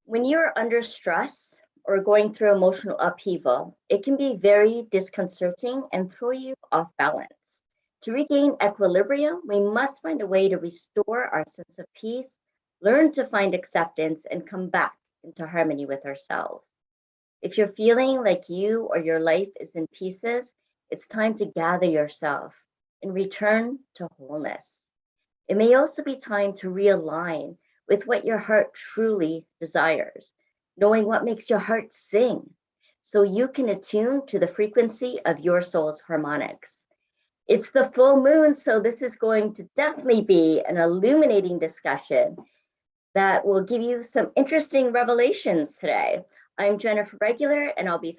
When you're under stress or going through emotional upheaval, it can be very disconcerting and throw you off balance. To regain equilibrium, we must find a way to restore our sense of peace, learn to find acceptance, and come back into harmony with ourselves. If you're feeling like you or your life is in pieces, it's time to gather yourself and return to wholeness. It may also be time to realign with what your heart truly desires, knowing what makes your heart sing, so you can attune to the frequency of your soul's harmonics. It's the full moon, so this is going to definitely be an illuminating discussion that will give you some interesting revelations today. I'm Jennifer Regular, and I'll be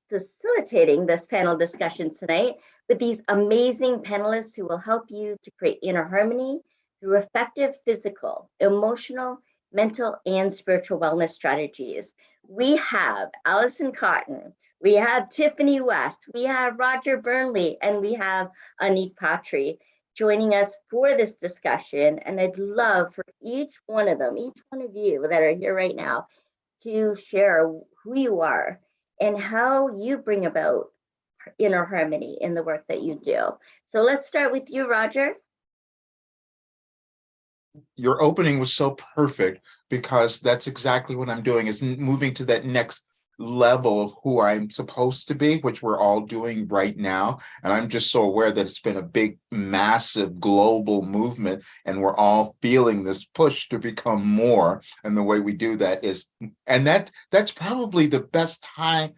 facilitating this panel discussion tonight with these amazing panelists who will help you to create inner harmony through effective physical, emotional, mental, and spiritual wellness strategies. We have Allison Cotton, we have Tiffany West, we have Roger Burnley, and we have Anick Patry joining us for this discussion. And I'd love for each one of them, each one of you that are here right now, to share who you are and how you bring about inner harmony in the work that you do. So let's start with you, Roger. Your opening was so perfect because that's exactly what I'm doing, is moving to that next level of who I'm supposed to be, which we're all doing right now. And I'm just so aware that it's been a big, massive global movement, and we're all feeling this push to become more. And the way we do that is, and that's probably the best time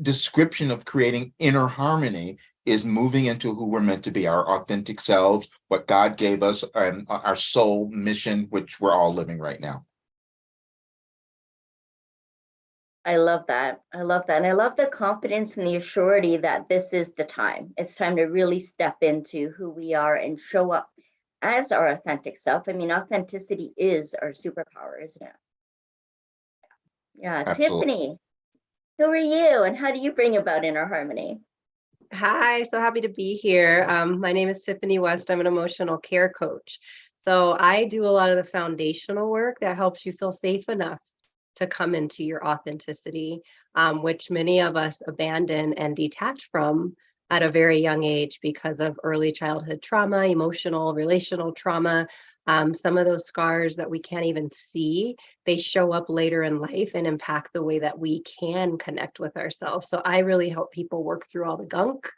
description of creating inner harmony, is moving into who we're meant to be, our authentic selves, what God gave us, and our soul mission, which we're all living right now. I love that. I love that. And I love the confidence and the assurity that this is the time. It's time to really step into who we are and show up as our authentic self. I mean, authenticity is our superpower, isn't it? Yeah. Absolutely. Tiffany, who are you and how do you bring about inner harmony? Hi, so happy to be here. My name is Tiffany West. I'm an emotional care coach. So I do a lot of the foundational work that helps you feel safe enough to come into your authenticity, which many of us abandon and detach from at a very young age because of early childhood trauma, emotional, relational trauma. Some of those scars that we can't even see, they show up later in life and impact the way that we can connect with ourselves. So I really help people work through all the gunk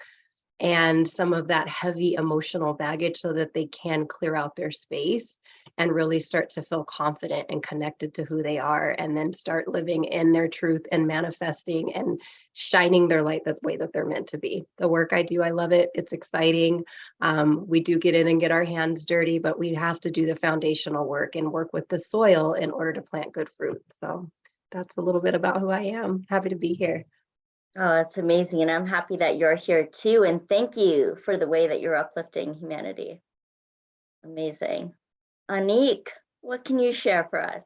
and some of that heavy emotional baggage so that they can clear out their space and really start to feel confident and connected to who they are, and then start living in their truth and manifesting and shining their light the way that they're meant to be. The work I do, I love it. It's exciting. We do get in and get our hands dirty, but we have to do the foundational work and work with the soil in order to plant good fruit. So that's a little bit about who I am. Happy to be here. Oh, that's amazing. And I'm happy that you're here too. And thank you for the way that you're uplifting humanity. Amazing. Anick, what can you share for us?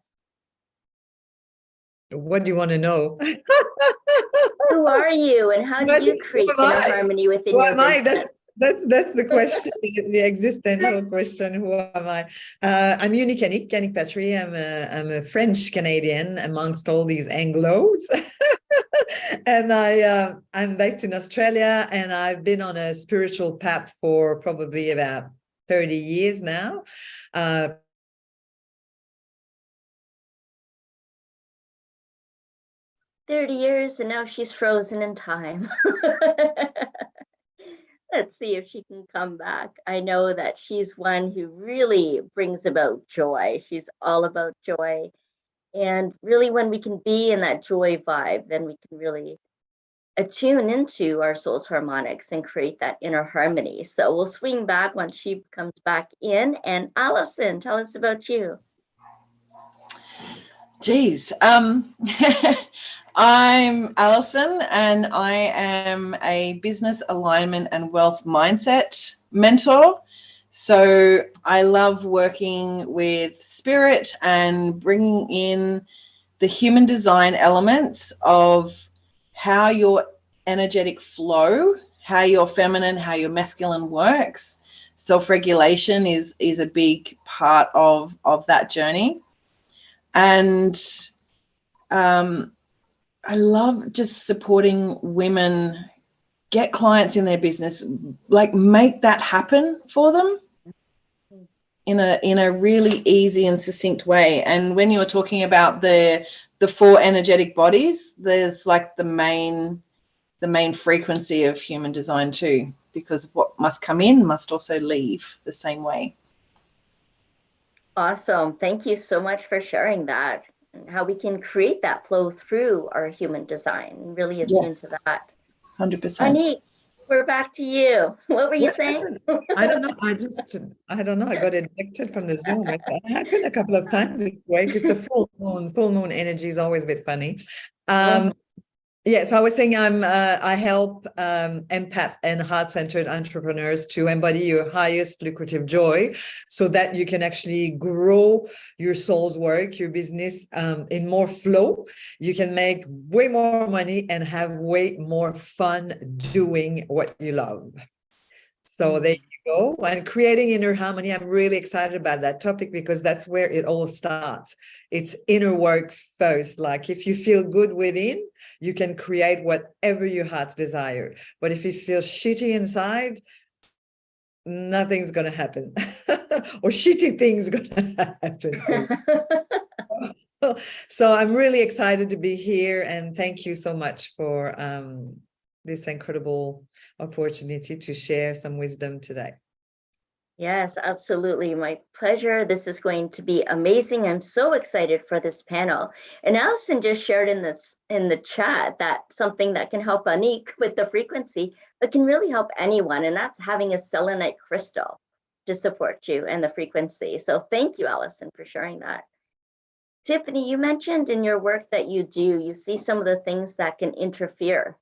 What do you want to know? Who are you and how do you create inner harmony within your business? That's the question, the existential question. Who am I? I'm unique, Anick Patry. I'm a French Canadian amongst all these Anglos, and I'm based in Australia, and I've been on a spiritual path for probably about 30 years now. 30 years, and now she's frozen in time. Let's see if she can come back. I know that she's one who really brings about joy. She's all about joy. And really, when we can be in that joy vibe, then we can really attune into our soul's harmonics and create that inner harmony. So we'll swing back once she comes back in. And Allison, tell us about you. Geez, I'm Allison, and I am a business alignment and wealth mindset mentor. So I love working with spirit and bringing in the human design elements of how your energetic flow, how your feminine, how your masculine works. Self-regulation is a big part of that journey. And I love just supporting women get clients in their business, like make that happen for them in a really easy and succinct way. And when you were talking about the 4 energetic bodies, there's like the main frequency of human design too, because what must come in must also leave the same way. Awesome. Thank you so much for sharing that and how we can create that flow through our human design and really attune to that. 100%. Anick, we're back to you. What were you What saying? happened? I don't know. I don't know. I got ejected from the Zoom. It happened a couple of times this week. It's the full moon. Full moon energy is always a bit funny. Yes, I was saying I help empath and heart-centered entrepreneurs to embody your highest lucrative joy so that you can actually grow your soul's work, your business in more flow. You can make way more money and have way more fun doing what you love. So there you go. And creating inner harmony, I'm really excited about that topic because that's where it all starts. It's inner works first. Like if you feel good within, you can create whatever your heart's desire. But if you feel shitty inside, nothing's going to happen. Or shitty things going to happen. So I'm really excited to be here. And thank you so much for this incredible opportunity to share some wisdom today. Yes, absolutely. My pleasure. This is going to be amazing. I'm so excited for this panel. And Allison just shared in the chat that something that can help Anick with the frequency, but can really help anyone. And that's having a selenite crystal to support you and the frequency. So thank you, Allison, for sharing that. Tiffany, you mentioned in your work that you see some of the things that can interfere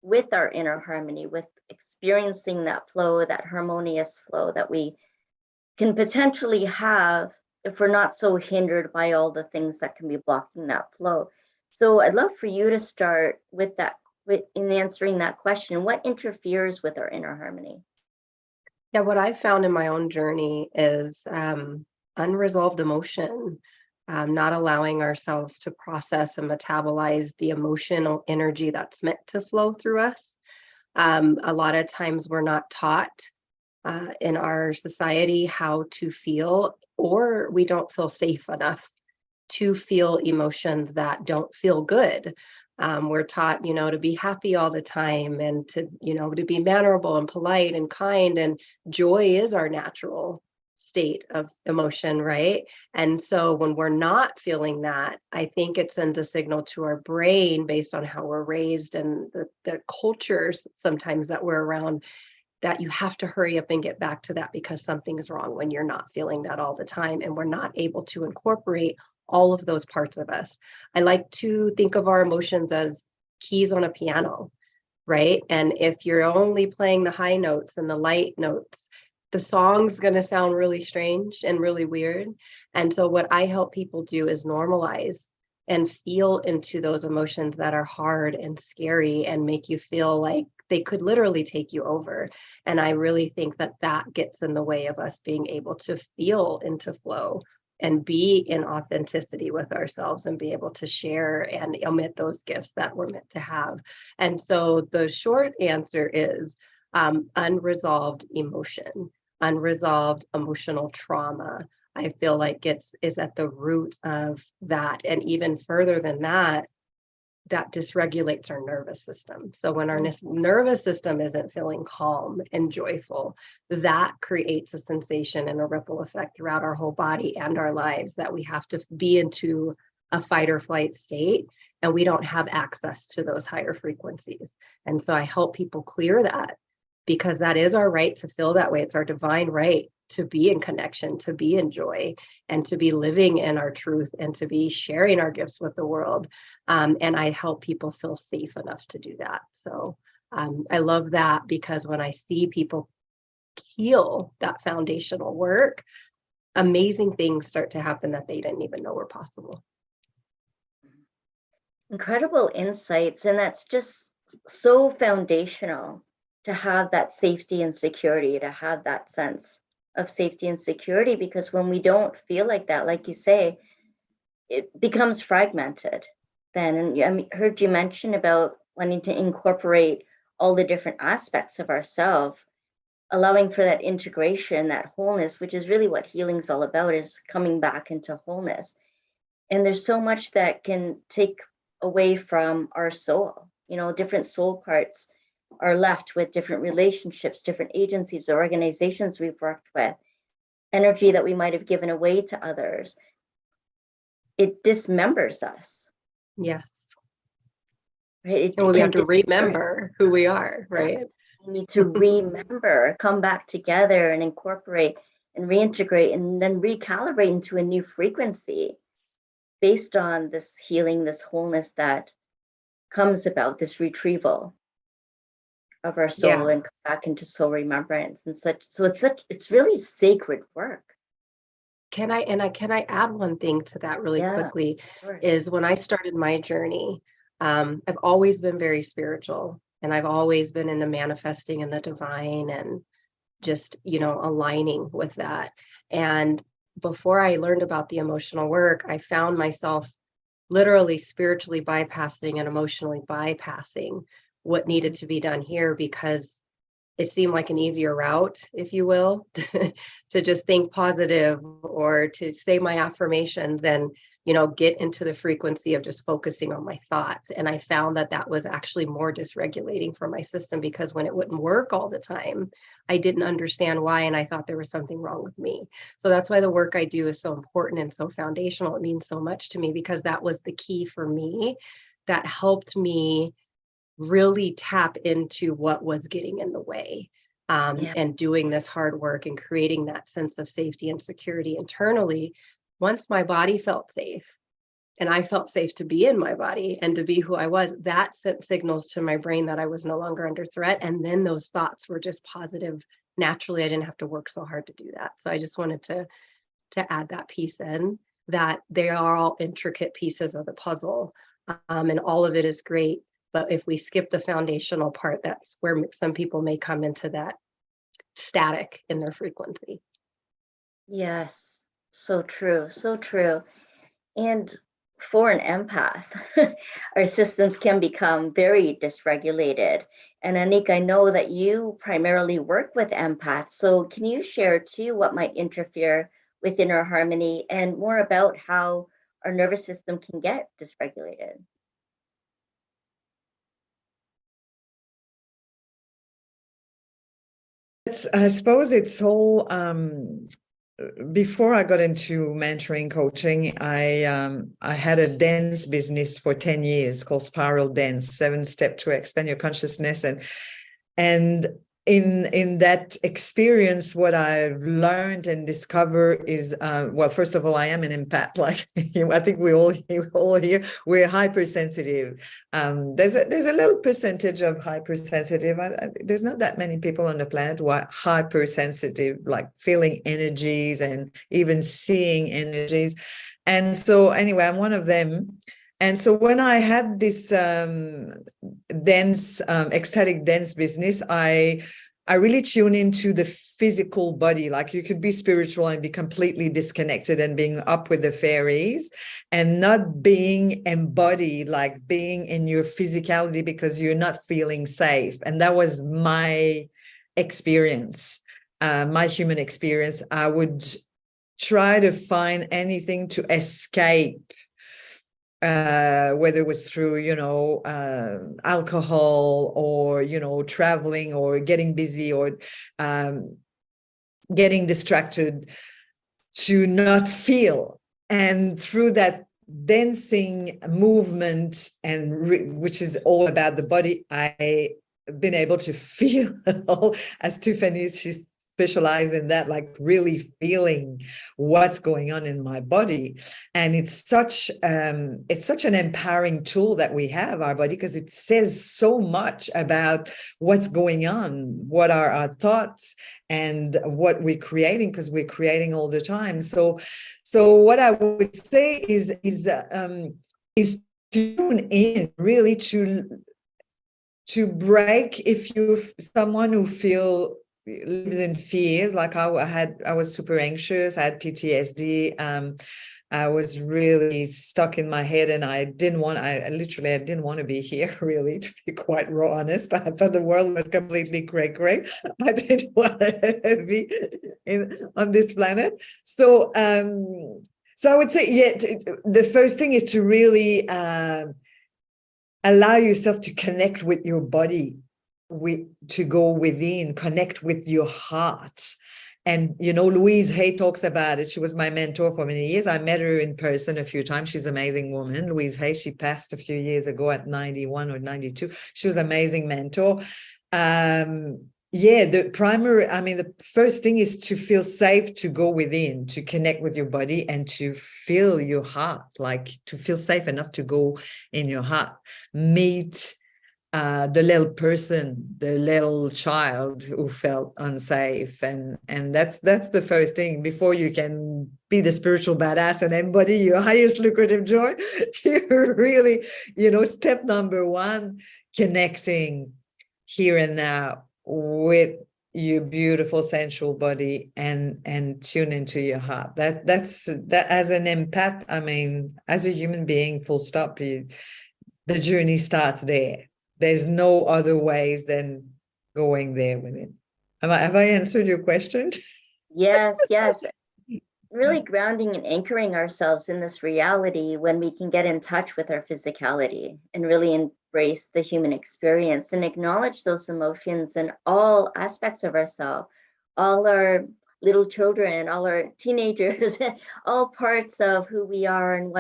with our inner harmony, with experiencing that flow, that harmonious flow that we can potentially have if we're not so hindered by all the things that can be blocking that flow. So I'd love for you to start with that, in answering that question. What interferes with our inner harmony? Yeah, what I've found in my own journey is unresolved emotion. Not allowing ourselves to process and metabolize the emotional energy that's meant to flow through us. A lot of times we're not taught in our society how to feel, or we don't feel safe enough to feel emotions that don't feel good. We're taught, to be happy all the time and to be mannerable and polite and kind, and joy is our natural state of emotion, right? And so when we're not feeling that, I think it sends a signal to our brain based on how we're raised and the cultures sometimes that we're around, that you have to hurry up and get back to that because something's wrong when you're not feeling that all the time and we're not able to incorporate all of those parts of us. I like to think of our emotions as keys on a piano, right? And if you're only playing the high notes and the light notes, the song's going to sound really strange and really weird. And so what I help people do is normalize and feel into those emotions that are hard and scary and make you feel like they could literally take you over. And I really think that that gets in the way of us being able to feel into flow and be in authenticity with ourselves and be able to share and emit those gifts that we're meant to have. And so the short answer is unresolved emotion. Unresolved emotional trauma, I feel like is at the root of that. And even further than that, that dysregulates our nervous system. So when our nervous system isn't feeling calm and joyful, that creates a sensation and a ripple effect throughout our whole body and our lives that we have to be into a fight or flight state, and we don't have access to those higher frequencies. And so I help people clear that, because that is our right to feel that way. It's our divine right to be in connection, to be in joy, and to be living in our truth and to be sharing our gifts with the world. And I help people feel safe enough to do that. So I love that, because when I see people heal that foundational work, amazing things start to happen that they didn't even know were possible. Incredible insights. And that's just so foundational, to have that safety and security, to have that sense of safety and security, because when we don't feel like that, like you say, it becomes fragmented. then. And I heard you mention about wanting to incorporate all the different aspects of ourselves, allowing for that integration, that wholeness, which is really what healing's all about, is coming back into wholeness. And there's so much that can take away from our soul. Different soul parts are left with different relationships, different agencies or organizations we've worked with, energy that we might have given away to others. It dismembers us. Yes. Right? And we have to remember who we are, right? We need to remember, come back together and incorporate and reintegrate and then recalibrate into a new frequency based on this healing, this wholeness that comes about, this retrieval of our soul and come back into soul remembrance and such. So it's really sacred work. Can I add one thing to that really quickly? Is when I started my journey, I've always been very spiritual, and I've always been into manifesting in the divine and just, aligning with that. And before I learned about the emotional work, I found myself literally spiritually bypassing and emotionally bypassing what needed to be done here, because it seemed like an easier route, if you will, to just think positive or to say my affirmations and, get into the frequency of just focusing on my thoughts. And I found that was actually more dysregulating for my system, because when it wouldn't work all the time, I didn't understand why. And I thought there was something wrong with me. So that's why the work I do is so important and so foundational. It means so much to me, because that was the key for me that helped me really tap into what was getting in the way, and doing this hard work and creating that sense of safety and security internally. Once my body felt safe and I felt safe to be in my body and to be who I was, that sent signals to my brain that I was no longer under threat. And then those thoughts were just positive naturally. I didn't have to work so hard to do that. So I just wanted to add that piece in, that they are all intricate pieces of the puzzle, and all of it is great. But if we skip the foundational part, that's where some people may come into that static in their frequency. Yes, so true, so true. And for an empath, our systems can become very dysregulated. And Anick, I know that you primarily work with empaths. So can you share too what might interfere with inner harmony and more about how our nervous system can get dysregulated? I suppose it's all before I got into mentoring coaching, I had a dance business for 10 years called Spiral Dance, 7 Steps to Expand Your Consciousness. And in that experience, what I've learned and discovered is, well, first of all, I am an empath. Like I think we all here, we're hypersensitive. There's a little percentage of hypersensitive. There's not that many people on the planet who are hypersensitive, like feeling energies and even seeing energies. And so anyway, I'm one of them. And so when I had this ecstatic dance business, I really tune into the physical body. Like you could be spiritual and be completely disconnected and being up with the fairies and not being embodied, like being in your physicality because you're not feeling safe. And that was my experience, my human experience. I would try to find anything to escape, whether it was through, alcohol or, traveling or getting busy or getting distracted, to not feel. And through that dancing movement, and which is all about the body, I've been able to feel, as Tiffany, she's specialize in that, like really feeling what's going on in my body. And it's such an empowering tool that we have, our body, because it says so much about what's going on, what are our thoughts and what we're creating, because we're creating all the time. So what I would say is tune in, really, to break. If you're someone who lives in fears, like I was super anxious, I had PTSD, I was really stuck in my head, and I didn't want to be here, really, to be quite raw honest. I thought the world was completely cray. I didn't want to be on this planet. So I would say, the first thing is to really allow yourself to connect with your body, to go within, connect with your heart. And, Louise Hay talks about it. She was my mentor for many years. I met her in person a few times. She's an amazing woman. Louise Hay, she passed a few years ago at 91 or 92. She was an amazing mentor. The first thing is to feel safe, to go within, to connect with your body, and to feel your heart, like to feel safe enough to go in your heart. Meet the little person, the little child who felt unsafe, and that's the first thing before you can be the spiritual badass and embody your highest lucrative joy. You're really, step number one, connecting here and now with your beautiful sensual body, and tune into your heart. That's as an empath, as a human being, full stop, the journey starts there. There's no other ways than going there with it. Have I answered your question? Yes. Really grounding and anchoring ourselves in this reality when we can get in touch with our physicality and really embrace the human experience and acknowledge those emotions in all aspects of ourselves, all our little children, all our teenagers, all parts of who we are and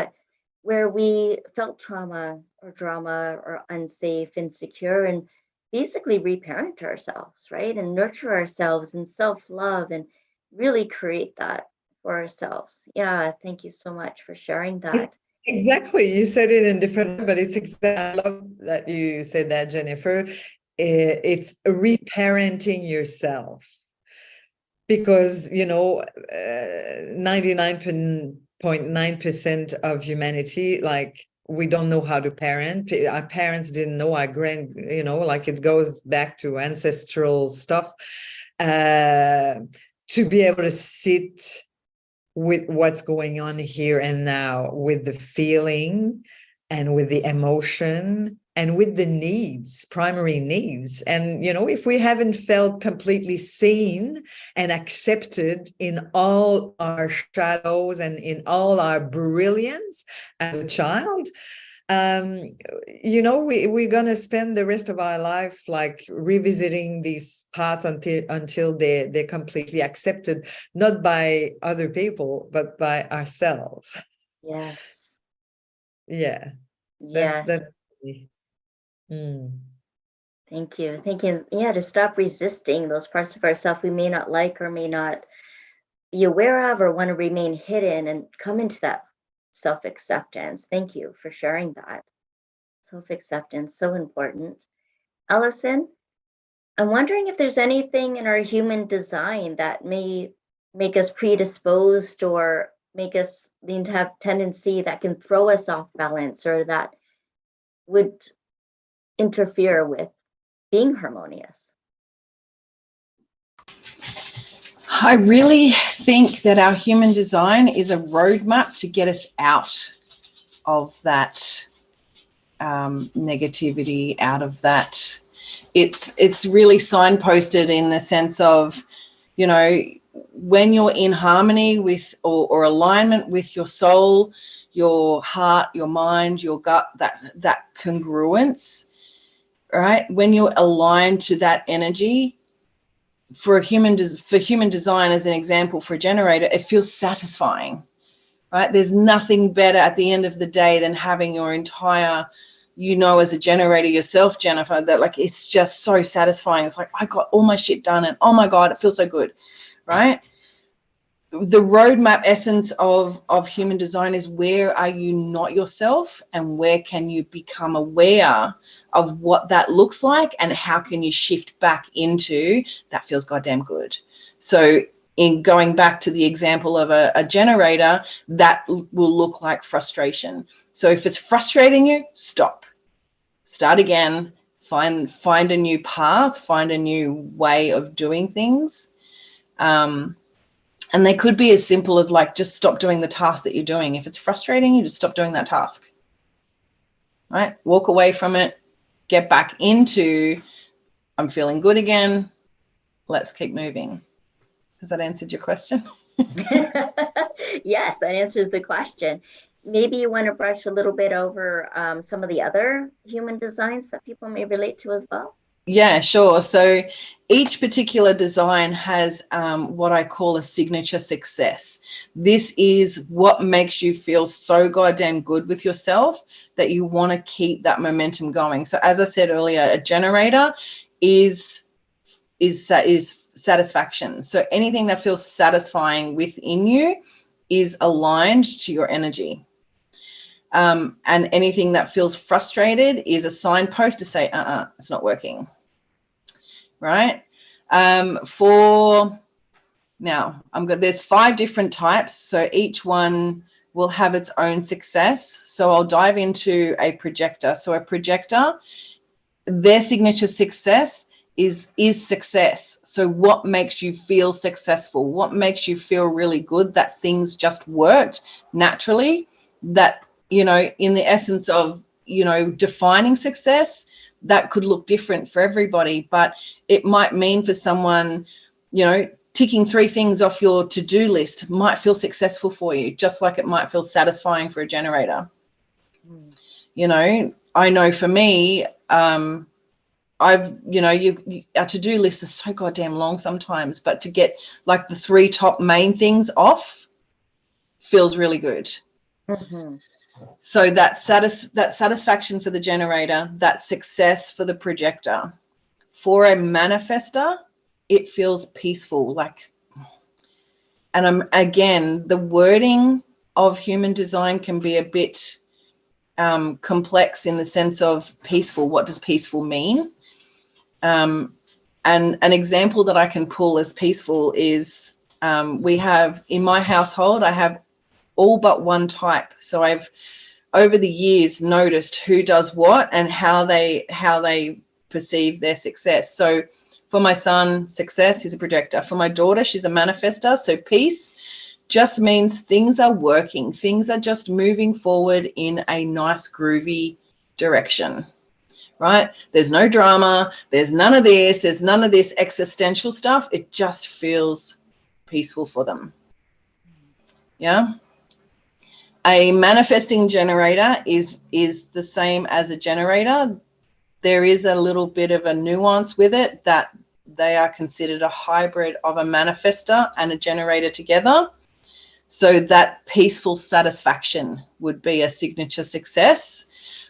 where we felt trauma or drama or unsafe, insecure, and basically reparent ourselves, right? And nurture ourselves in self-love and really create that for ourselves. Yeah, thank you so much for sharing that. Exactly. You said it in different, but it's exactly, I love that you said that, Jennifer. It's reparenting yourself, because 99.9% of humanity, like, we don't know how to parent. Our parents didn't know, our it goes back to ancestral stuff. To be able to sit with what's going on here and now, with the feeling and with the emotion and with the needs, primary needs. And, if we haven't felt completely seen and accepted in all our shadows and in all our brilliance as a child, we're going to spend the rest of our life like revisiting these parts until they're completely accepted, not by other people, but by ourselves. Yes. Yeah. Yes. That's Thank you. Yeah, to stop resisting those parts of ourselves we may not like or may not be aware of or want to remain hidden, and come into that self-acceptance. Thank you for sharing that. Self-acceptance, so important. Allison, I'm wondering if there's anything in our human design that may make us predisposed or make us have tendency that can throw us off balance, or that would interfere with being harmonious. I really think that our human design is a roadmap to get us out of that negativity, out of that. It's really signposted in the sense of, when you're in harmony with or alignment with your soul, your heart, your mind, your gut, that congruence, right? When you're aligned to that energy, for human design, as an example, for a generator, it feels satisfying, right? There's nothing better at the end of the day than having your entire, as a generator yourself, Jennifer, that like, it's just so satisfying. It's like, I got all my shit done and oh my God, it feels so good, right? The roadmap essence of human design is, where are you not yourself, and where can you become aware of what that looks like, and how can you shift back into that feels goddamn good. So in going back to the example of a generator, that will look like frustration. So if it's frustrating you, stop, start again, find a new path, find a new way of doing things. And they could be as simple as like, just stop doing the task that you're doing. If it's frustrating, you just stop doing that task, right? Walk away from it, get back into, I'm feeling good again. Let's keep moving. Has that answered your question? Yes, that answers the question. Maybe you want to brush a little bit over some of the other human designs that people may relate to as well. Yeah, sure. So each particular design has what I call a signature success. This is what makes you feel so goddamn good with yourself that you want to keep that momentum going. So as I said earlier, a generator is satisfaction. So anything that feels satisfying within you is aligned to your energy. And anything that feels frustrated is a signpost to say, it's not working. Right? There's 5 different types. So each one will have its own success. So I'll dive into a projector. So a projector, their signature success is success. So what makes you feel successful? What makes you feel really good that things just worked naturally? That, in the essence of, defining success, that could look different for everybody, but it might mean for someone, ticking 3 things off your to-do list might feel successful for you, just like it might feel satisfying for a generator. I know for me, our to-do list is so goddamn long sometimes, but to get like the 3 top main things off feels really good. Mm-hmm. So that satisfaction for the generator, that success for the projector. For a manifester, it feels peaceful. Again, the wording of human design can be a bit complex in the sense of peaceful. What does peaceful mean? And an example that I can pull as peaceful is we have in my household, I have all but one type. So I've over the years noticed who does what and how they perceive their success. So for my son, success, he's a projector. For my daughter, she's a manifester. So peace just means things are working. Things are just moving forward in a nice, groovy direction, right? There's no drama. There's none of this. There's none of this existential stuff. It just feels peaceful for them. Yeah. A manifesting generator is the same as a generator. There is a little bit of a nuance with it that they are considered a hybrid of a manifestor and a generator together. So that peaceful satisfaction would be a signature success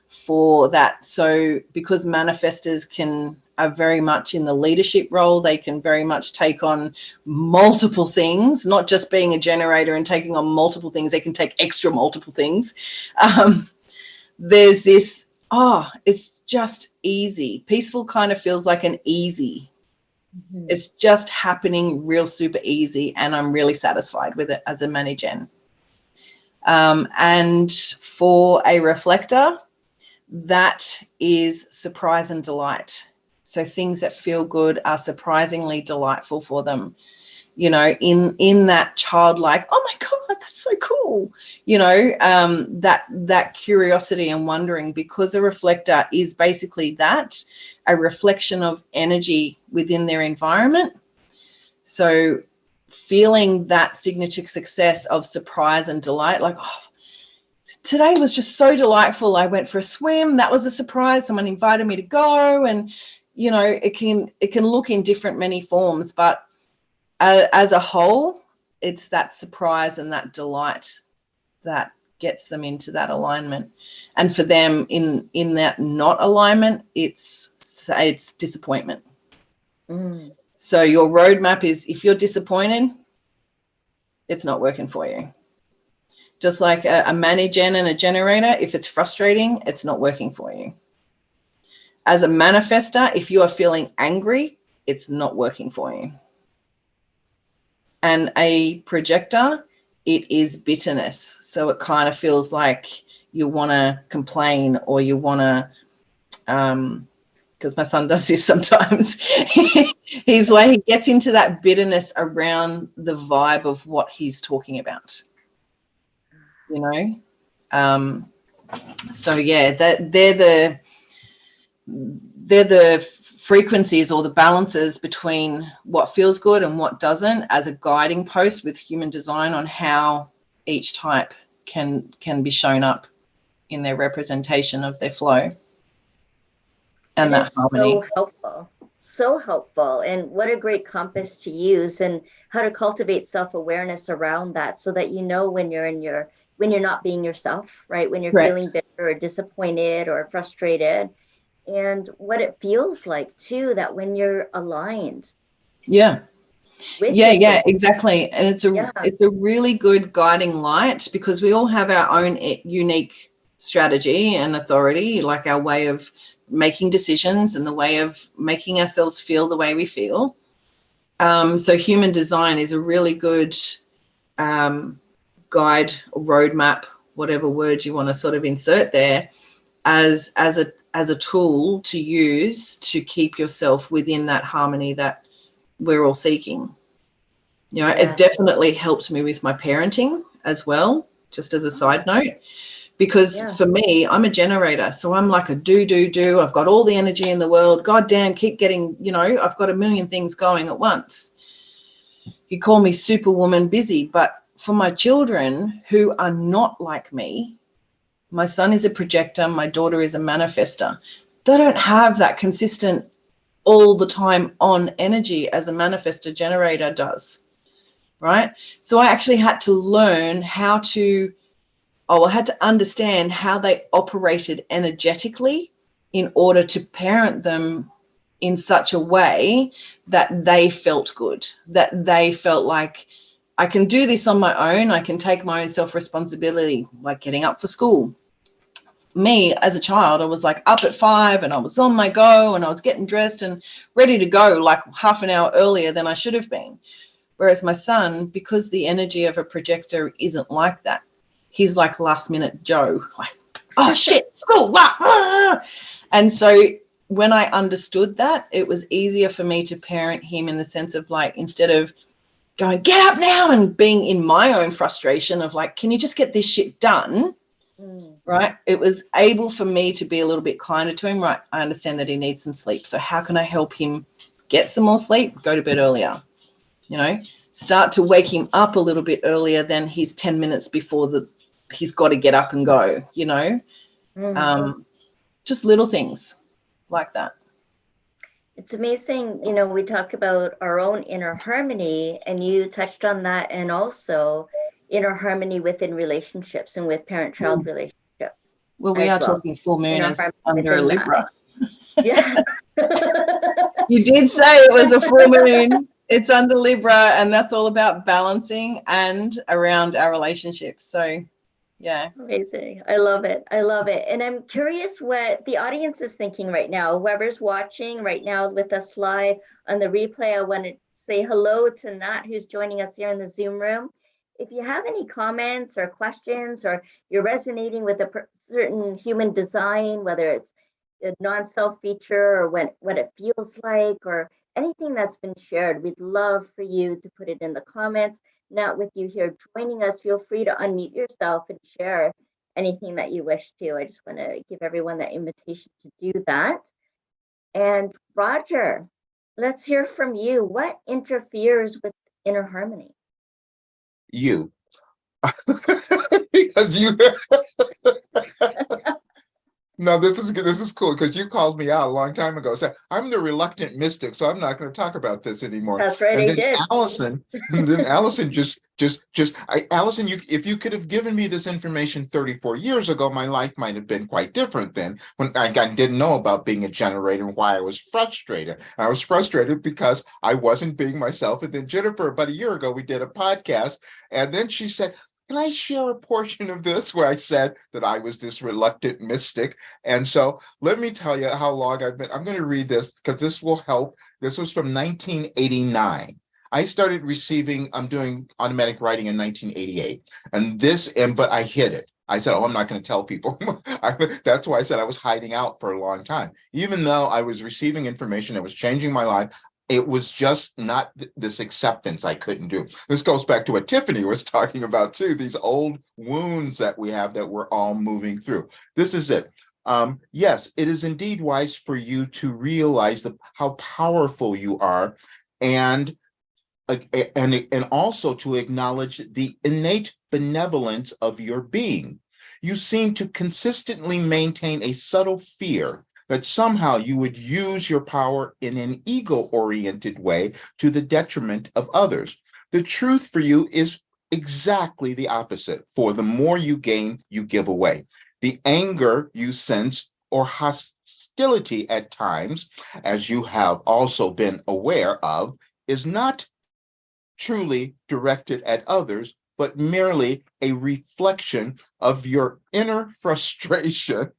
for that. So because manifestors are very much in the leadership role, they can very much take on multiple things, not just being a generator and taking on multiple things. They can take extra multiple things. There's this, it's just easy. Peaceful kind of feels like an easy. Mm-hmm. It's just happening real super easy, and I'm really satisfied with it as a mani-gen. And for a reflector, that is surprise and delight. So things that feel good are surprisingly delightful for them. In that childlike, oh my God, that's so cool. That curiosity and wondering, because a reflector is basically a reflection of energy within their environment. So feeling that signature success of surprise and delight, like, today was just so delightful. I went for a swim. That was a surprise. Someone invited me to go. And, it can look in many forms, but as a whole, it's that surprise and that delight that gets them into that alignment. And for them in that not alignment, it's disappointment. Mm. So your roadmap is, if you're disappointed, it's not working for you. Just like a mani-gen and a generator, if it's frustrating, it's not working for you. As a manifester, if you are feeling angry, it's not working for you. And a projector, it is bitterness. So it kind of feels like you want to complain, or you want to, because my son does this sometimes. He's like, he gets into that bitterness around the vibe of what he's talking about, you know? So yeah, that they're the frequencies or the balances between what feels good and what doesn't, as a guiding post with human design on how each type can be shown up in their representation of their flow and that harmony. So helpful, and what a great compass to use, and how to cultivate self-awareness around that, so that you know when you're not being yourself, right? When you're Correct. feeling bitter or disappointed or frustrated, and what it feels like too, that when you're aligned. Yeah. With Yeah, exactly. And it's a really good guiding light, because we all have our own unique strategy and authority, like our way of making decisions and the way of making ourselves feel the way we feel. So human design is a really good guide or roadmap, whatever word you want to sort of insert there, as a tool to use to keep yourself within that harmony that we're all seeking. You know, it definitely helped me with my parenting as well, just as a side note, because for me, I'm a generator. So I'm like a do. I've got all the energy in the world. God damn, keep getting, you know, I've got a million things going at once. You call me superwoman busy, but for my children who are not like me, my son is a projector, my daughter is a manifester. They don't have that consistent all the time on energy as a manifestor generator does. Right? So I actually had to learn I had to understand how they operated energetically in order to parent them in such a way that they felt good, that they felt like, I can do this on my own. I can take my own self-responsibility, like getting up for school. Me as a child, I was like up at 5 and I was on my go and I was getting dressed and ready to go like half an hour earlier than I should have been. Whereas my son, because the energy of a projector isn't like that, he's like last minute Joe, like, oh shit, school, what? And so when I understood that, it was easier for me to parent him in the sense of like, instead of going, get up now, and being in my own frustration of like, can you just get this shit done? Right? It was able for me to be a little bit kinder to him. Right? I understand that he needs some sleep. So how can I help him get some more sleep? Go to bed earlier. You know, start to wake him up a little bit earlier than he's 10 minutes before he's got to get up and go, you know, just little things like that. It's amazing. You know, we talk about our own inner harmony, and you touched on that, and also inner harmony within relationships and with parent-child relationship. Well, we are talking full moon as under a Libra. Yeah. You did say it was a full moon. It's under Libra, and that's all about balancing and around our relationships. So, yeah. Amazing. I love it. I love it. And I'm curious what the audience is thinking right now. Whoever's watching right now with us live on the replay, I want to say hello to Nat, who's joining us here in the Zoom room. If you have any comments or questions, or you're resonating with a certain human design, whether it's a non-self feature or what it feels like, or anything that's been shared, we'd love for you to put it in the comments. Not with you here joining us, feel free to unmute yourself and share anything that you wish to. I just want to give everyone that invitation to do that. And Roger, let's hear from you. What interferes with inner harmony? You. Because you No, this is cool, because you called me out a long time ago. So I'm the reluctant mystic, so I'm not going to talk about this anymore. That's right, and I did. Allison, Allison, if you could have given me this information 34 years ago, my life might have been quite different then, when I didn't know about being a generator and why I was frustrated. I was frustrated because I wasn't being myself. And then Jennifer, about a year ago, we did a podcast, and then she said, can I share a portion of this where I said that I was this reluctant mystic? And so let me tell you how long I've been. I'm going to read this because this will help. This was from 1989. I started receiving, I'm doing automatic writing in 1988. But I hid it. I said, oh, I'm not going to tell people. That's why I said I was hiding out for a long time. Even though I was receiving information that was changing my life, it was just not this acceptance I couldn't do. This goes back to what Tiffany was talking about too, these old wounds that we have that we're all moving through. This is it. Yes, it is indeed wise for you to realize how powerful you are, and also to acknowledge the innate benevolence of your being. You seem to consistently maintain a subtle fear that somehow you would use your power in an ego-oriented way to the detriment of others. The truth for you is exactly the opposite. For the more you gain, you give away. The anger you sense or hostility at times, as you have also been aware of, is not truly directed at others, but merely a reflection of your inner frustration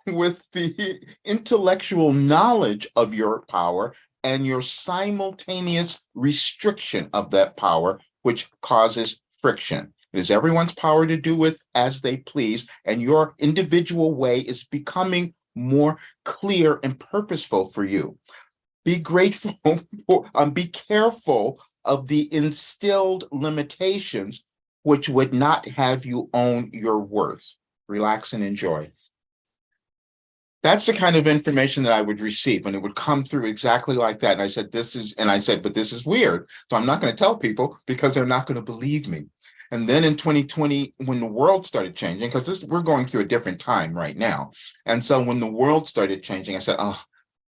with the intellectual knowledge of your power and your simultaneous restriction of that power, which causes friction. It is everyone's power to do with as they please, and your individual way is becoming more clear and purposeful for you. Be grateful, be careful of the instilled limitations which would not have you own your worth. Relax and enjoy. That's the kind of information that I would receive when it would come through exactly like that. And I said, but this is weird. So I'm not going to tell people because they're not going to believe me. And then in 2020, when the world started changing, because we're going through a different time right now. And so when the world started changing, I said, oh,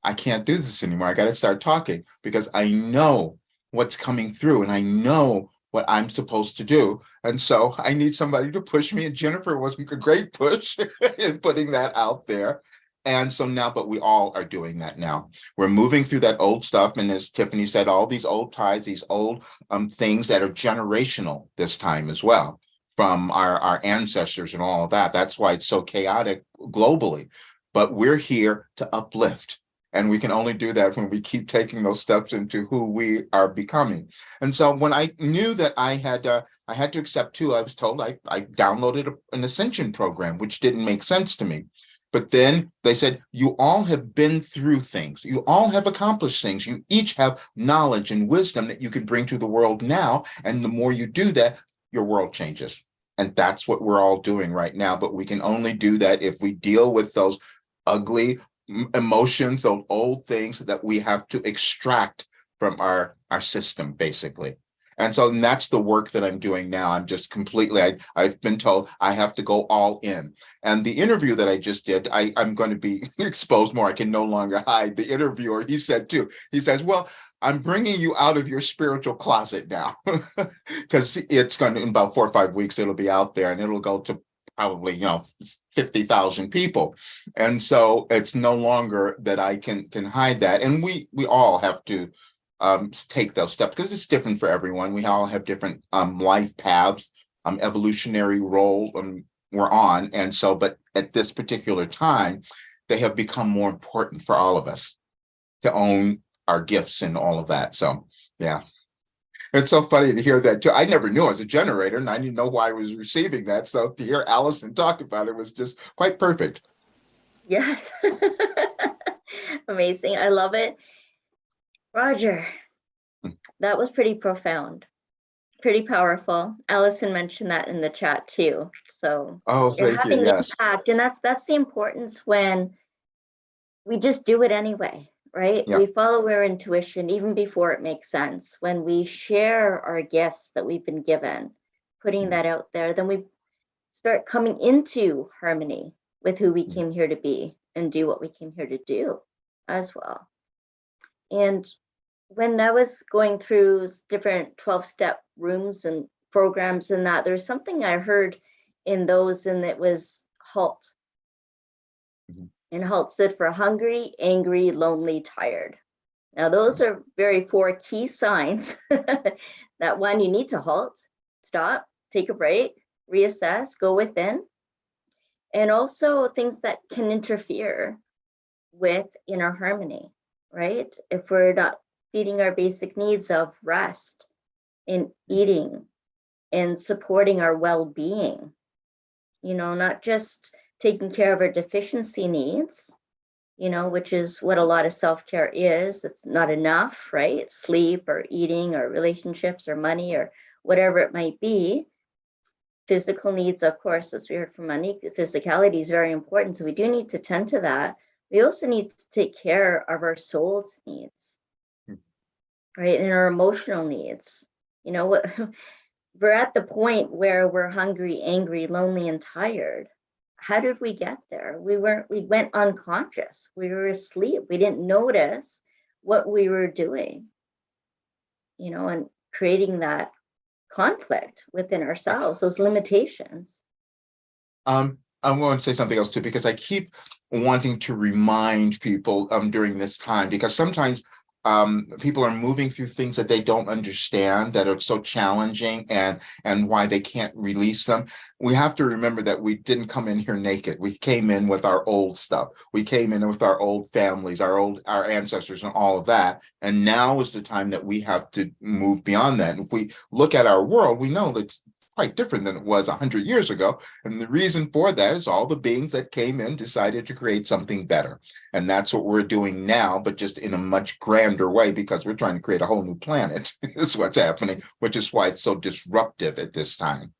I can't do this anymore. I got to start talking because I know what's coming through and I know what I'm supposed to do. And so I need somebody to push me. And Jennifer was a great push in putting that out there. And so now, but we all are doing that now. We're moving through that old stuff. And as Tiffany said, all these old ties, these old things that are generational this time as well, from our ancestors and all of that. That's why it's so chaotic globally. But we're here to uplift. And we can only do that when we keep taking those steps into who we are becoming. And so when I knew that I had to accept too, I was told I downloaded an Ascension program, which didn't make sense to me. But then they said, you all have been through things. You all have accomplished things. You each have knowledge and wisdom that you could bring to the world now. And the more you do that, your world changes. And that's what we're all doing right now. But we can only do that if we deal with those ugly emotions, those old things that we have to extract from our system, basically. And so that's the work that I'm doing now. I'm just completely, I've been told I have to go all in. And the interview that I just did, I'm going to be exposed more. I can no longer hide. The interviewer, he said too, he says, well, I'm bringing you out of your spiritual closet now, because it's going to, in about 4 or 5 weeks, it'll be out there and it'll go to probably 50,000 people. And so it's no longer that I can hide that. And we all have to take those steps because it's different for everyone. We all have different life paths, evolutionary role we're on. And so, but at this particular time, they have become more important for all of us to own our gifts and all of that. So, yeah. It's so funny to hear that too. I never knew I was a generator and I didn't know why I was receiving that. So to hear Allison talk about it was just quite perfect. Yes. Amazing. I love it. Roger, that was pretty profound, pretty powerful. Allison mentioned that in the chat too. So you're having impact, and that's the importance when we just do it anyway. Right? Yeah. We follow our intuition even before it makes sense. When we share our gifts that we've been given, putting that out there, then we start coming into harmony with who we came here to be and do what we came here to do as well. And when I was going through different 12-step rooms and programs and that, there's something I heard in those, and it was HALT. And HALT stood for hungry, angry, lonely, tired. Now, those are 4 key signs that one, you need to halt, stop, take a break, reassess, go within. And also things that can interfere with inner harmony, right? If we're not feeding our basic needs of rest and eating and supporting our well-being, not just taking care of our deficiency needs, which is what a lot of self-care is. It's not enough, right? It's sleep or eating or relationships or money or whatever it might be. Physical needs, of course, as we heard from Anick, physicality is very important. So we do need to tend to that. We also need to take care of our soul's needs, right? And our emotional needs. We're at the point where we're hungry, angry, lonely, and tired. How did we get there? We went unconscious. We were asleep. We didn't notice what we were doing, and creating that conflict within ourselves, those limitations. I'm going to say something else too, because I keep wanting to remind people during this time, because sometimes people are moving through things that they don't understand, that are so challenging, and why they can't release them. We have to remember that we didn't come in here naked. We came in with our old stuff. We came in with our old families, our ancestors, and all of that. And now is the time that we have to move beyond that. And if we look at our world, we know that it's quite different than it was 100 years ago. And the reason for that is all the beings that came in decided to create something better. And that's what we're doing now, but just in a much grander way, because we're trying to create a whole new planet is what's happening, which is why it's so disruptive at this time.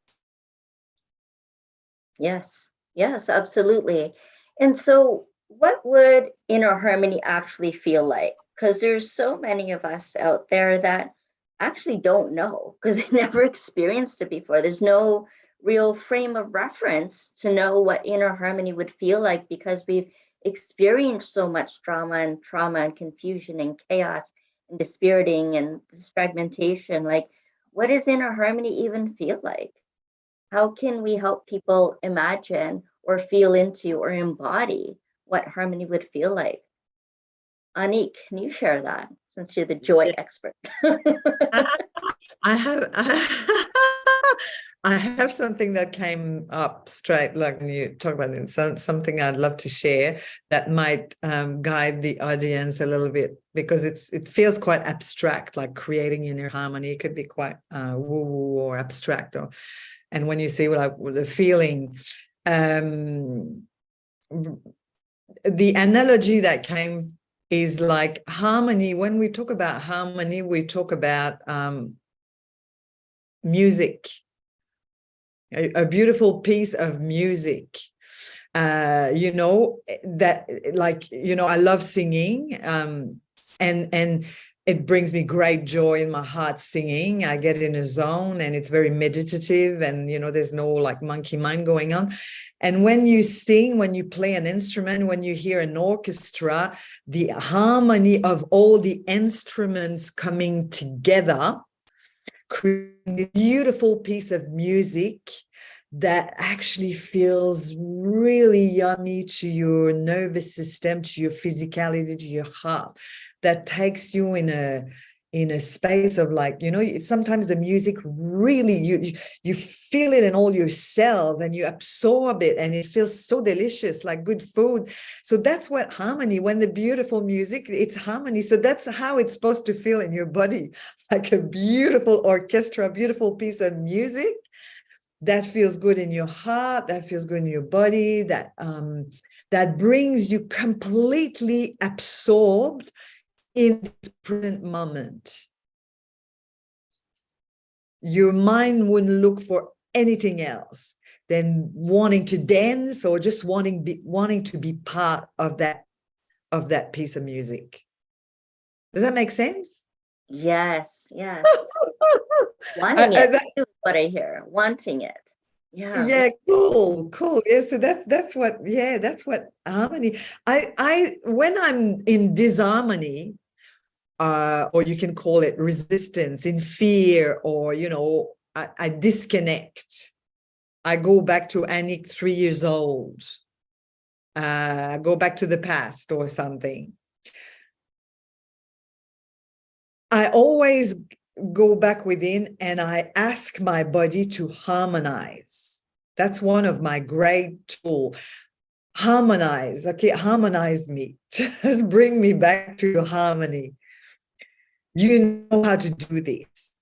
Yes, absolutely. And so what would inner harmony actually feel like? Because there's so many of us out there that actually don't know, because they never experienced it before. There's no real frame of reference to know what inner harmony would feel like, because we've experienced so much trauma and confusion and chaos and dispiriting and fragmentation. Like, what does inner harmony even feel like? How can we help people imagine or feel into or embody what harmony would feel like? Anick, can you share that, since you're the joy expert? I have I have something that came up straight, like when you talk about it, something I'd love to share that might guide the audience a little bit, because it feels quite abstract, like creating inner harmony. It could be quite woo-woo or abstract, and when you see like the feeling, the analogy that came is like harmony. When we talk about harmony, we talk about music, a beautiful piece of music, that, like, I love singing, and it brings me great joy in my heart singing. I get in a zone, and it's very meditative, and there's no like monkey mind going on. And when you sing, when you play an instrument, when you hear an orchestra, the harmony of all the instruments coming together creating a beautiful piece of music that actually feels really yummy to your nervous system, to your physicality, to your heart, that takes you in a space of, like, sometimes the music really, you feel it in all your cells and you absorb it, and it feels so delicious, like good food. So that's what harmony, when the beautiful music, it's harmony. So that's how it's supposed to feel in your body, like a beautiful orchestra, a beautiful piece of music that feels good in your heart, that feels good in your body, that brings you completely absorbed in this present moment. Your mind wouldn't look for anything else than wanting to dance, or just wanting to be part of that piece of music. Does that make sense? Yes. Wanting it is what I hear. Wanting it. Yeah, cool. Yeah, so that's what harmony. I when I'm in disharmony, or you can call it resistance, in fear, or I disconnect. I go back to Anick 3 years old. Go back to the past or something. I always go back within and I ask my body to harmonize. That's one of my great tools. Harmonize. Okay, harmonize me. Just bring me back to harmony. You know how to do this.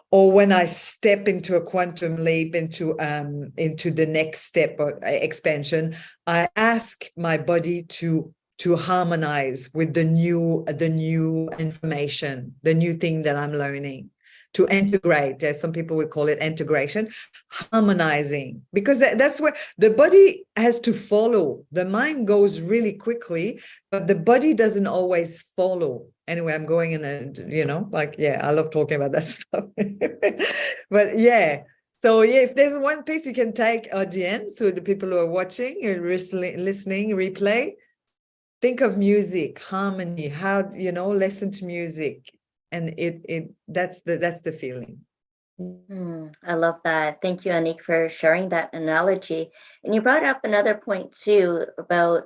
Or when I step into a quantum leap, into the next step of expansion, I ask my body to to harmonize with the new information, the new thing that I'm learning, to integrate. There's some people would call it integration, harmonizing, because that's where the body has to follow. The mind goes really quickly, but the body doesn't always follow. Anyway, I'm going in a, I love talking about that stuff. But yeah. So yeah, if there's one piece you can take, audience, so the people who are watching or listening, replay, think of music, harmony, how, listen to music. And that's the feeling. I love that. Thank you, Anick, for sharing that analogy. And you brought up another point too about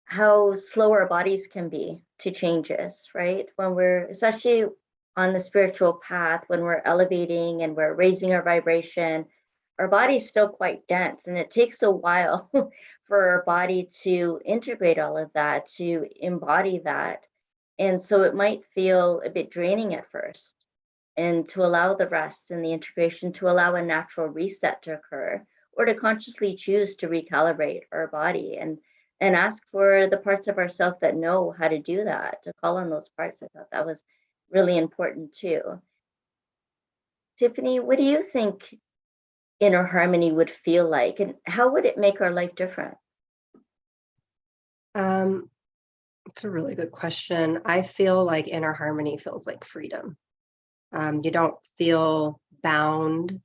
how slow our bodies can be to changes, right? When we're, especially on the spiritual path, when we're elevating and we're raising our vibration, our body's still quite dense, and it takes a while for our body to integrate all of that, to embody that. And so it might feel a bit draining at first. And to allow the rest and the integration, to allow a natural reset to occur, or to consciously choose to recalibrate our body and ask for the parts of ourselves that know how to do that, to call on those parts. I thought that was really important too. Tiffany, what do you think inner harmony would feel like, and how would it make our life different? It's a really good question. I feel like inner harmony feels like freedom. You don't feel bound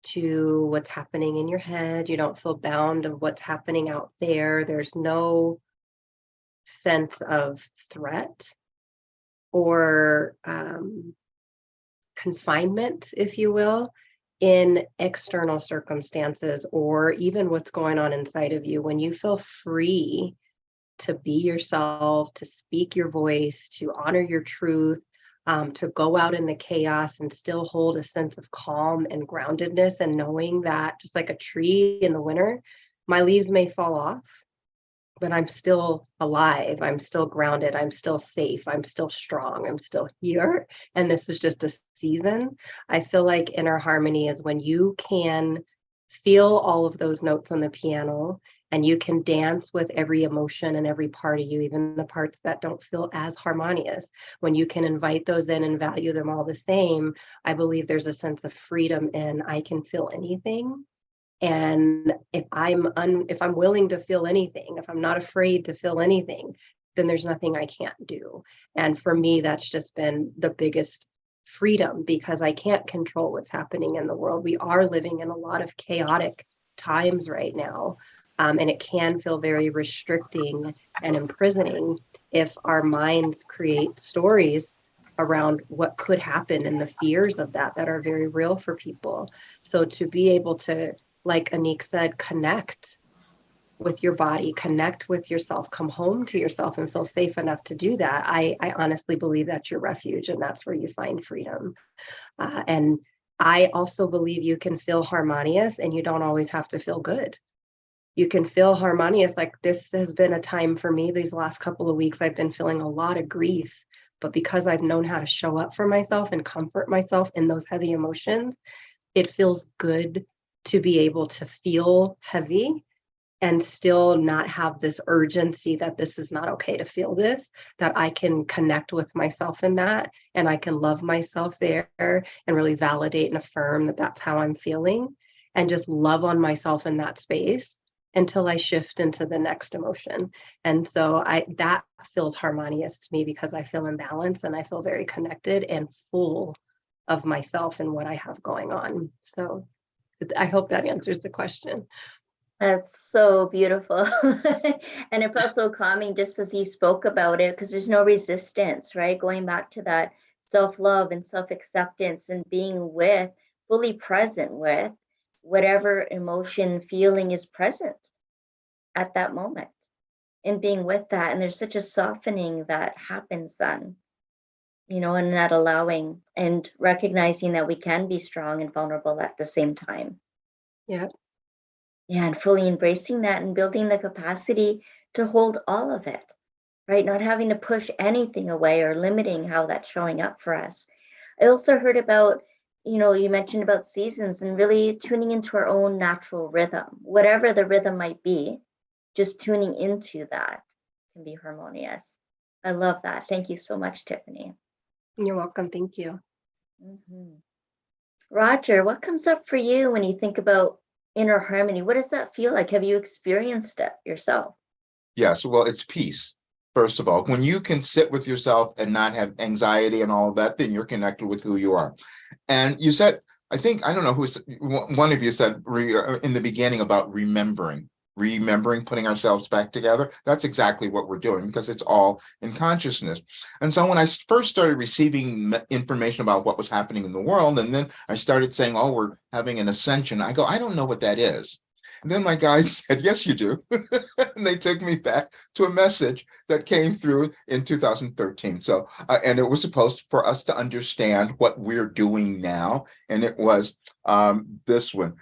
to what's happening in your head. You don't feel bound of what's happening out there. There's no sense of threat or confinement, if you will, in external circumstances or even what's going on inside of you. When you feel free to be yourself, to speak your voice, to honor your truth, to go out in the chaos and still hold a sense of calm and groundedness, and knowing that, just like a tree in the winter, my leaves may fall off, but I'm still alive, I'm still grounded, I'm still safe, I'm still strong, I'm still here, and this is just a season. I feel like inner harmony is when you can feel all of those notes on the piano, and you can dance with every emotion and every part of you, even the parts that don't feel as harmonious. When you can invite those in and value them all the same, I believe there's a sense of freedom in I can feel anything. And if I'm willing to feel anything, if I'm not afraid to feel anything, then there's nothing I can't do. And for me, that's just been the biggest freedom, because I can't control what's happening in the world. We are living in a lot of chaotic times right now. And it can feel very restricting and imprisoning if our minds create stories around what could happen and the fears of that are very real for people. So to be able to, like Anick said, connect with your body, connect with yourself, come home to yourself and feel safe enough to do that, I honestly believe that's your refuge, and that's where you find freedom. And I also believe you can feel harmonious and you don't always have to feel good. You can feel harmonious. Like, this has been a time for me, these last couple of weeks, I've been feeling a lot of grief, but because I've known how to show up for myself and comfort myself in those heavy emotions, it feels good to be able to feel heavy and still not have this urgency that this is not okay to feel this, that I can connect with myself in that, and I can love myself there and really validate and affirm that that's how I'm feeling, and just love on myself in that space until I shift into the next emotion. And so that feels harmonious to me, because I feel in balance and I feel very connected and full of myself and what I have going on. So I hope that answers the question. That's so beautiful. And it felt so calming just as he spoke about it, because there's no resistance, right? Going back to that self-love and self-acceptance and being with, fully present with whatever emotion, feeling is present at that moment, and being with that. And there's such a softening that happens then, and that allowing and recognizing that we can be strong and vulnerable at the same time. Yeah. Yeah, and fully embracing that and building the capacity to hold all of it, right? Not having to push anything away or limiting how that's showing up for us. I also heard about, you mentioned about seasons, and really tuning into our own natural rhythm, whatever the rhythm might be, just tuning into that can be harmonious. I love that. Thank you so much, Tiffany. You're welcome. Thank you. Roger, what comes up for you when you think about inner harmony? What does that feel like? Have you experienced it yourself? Yes, well, it's peace. First of all, when you can sit with yourself and not have anxiety and all of that, then you're connected with who you are. And you said, I think, I don't know who, one of you said in the beginning about remembering, putting ourselves back together. That's exactly what we're doing, because it's all in consciousness. And so when I first started receiving information about what was happening in the world, and then I started saying, oh, we're having an ascension, I go, I don't know what that is. And then my guides said, yes, you do. And they took me back to a message that came through in 2013. So, and it was supposed for us to understand what we're doing now. And it was this one.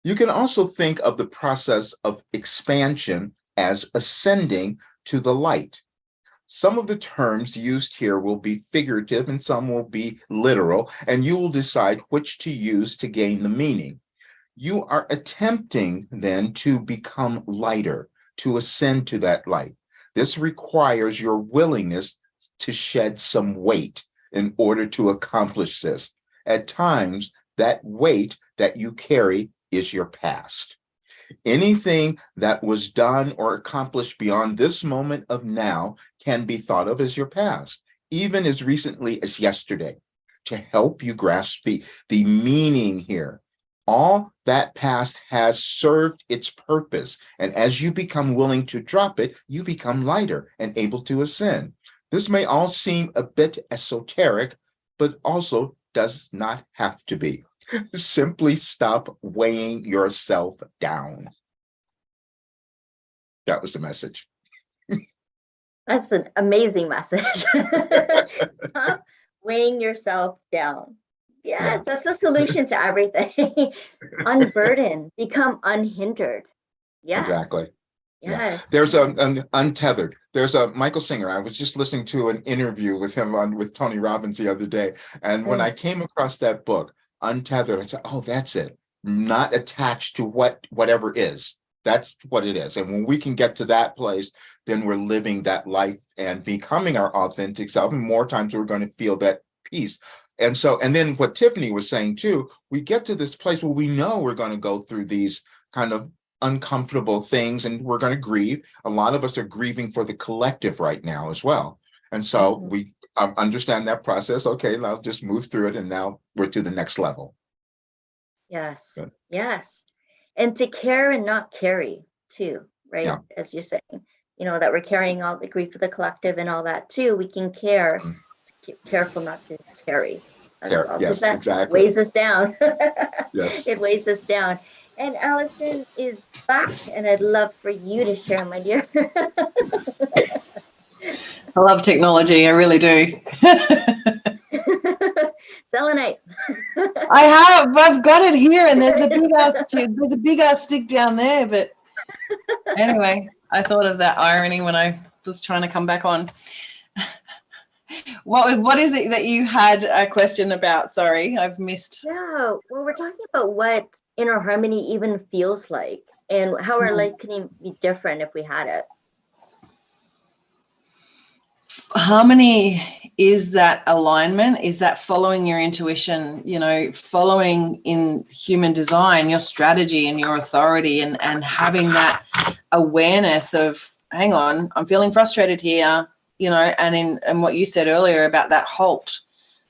You can also think of the process of expansion as ascending to the light. Some of the terms used here will be figurative and some will be literal, and you will decide which to use to gain the meaning. You are attempting then to become lighter, to ascend to that light. This requires your willingness to shed some weight in order to accomplish this. At times, that weight that you carry is your past. Anything that was done or accomplished beyond this moment of now can be thought of as your past, even as recently as yesterday, to help you grasp the meaning here. All that past has served its purpose, and as you become willing to drop it, you become lighter and able to ascend. This may all seem a bit esoteric, but also does not have to be. Simply stop weighing yourself down. That was the message. That's an amazing message. Stop weighing yourself down. Yes, that's the solution to everything. Unburden, become unhindered. Yes. Exactly. Yes. Yeah. There's an untethered. There's a Michael Singer. I was just listening to an interview with him with Tony Robbins the other day. And when I came across that book, Untethered, I said, oh, that's it. Not attached to whatever is. That's what it is. And when we can get to that place, then we're living that life and becoming our authentic self. And more times we're going to feel that peace. And so, and then what Tiffany was saying too, we get to this place where we know we're going to go through these kind of uncomfortable things and we're going to grieve. A lot of us are grieving for the collective right now as well. And so we understand that process. Okay, I'll just move through it. And now we're to the next level. Yes. Good. Yes. And to care and not carry too, right? Yeah. As you're saying, that we're carrying all the grief for the collective and all that too. We can care. Keep careful not to carry as well, because that exactly. weighs us down. Yes. It weighs us down. And Allison is back, and I'd love for you to share, my dear. I love technology. I really do. Selenite. I've got it here, and there's a big ass stick down there. But anyway, I thought of that irony when I was trying to come back on. What is it that you had a question about? Sorry, I've missed. Yeah, well, we're talking about what inner harmony even feels like, and how our life can be different if we had it. Harmony is that alignment, is that following your intuition, following in human design, your strategy and your authority, and having that awareness of, hang on, I'm feeling frustrated here, and what you said earlier about that halt.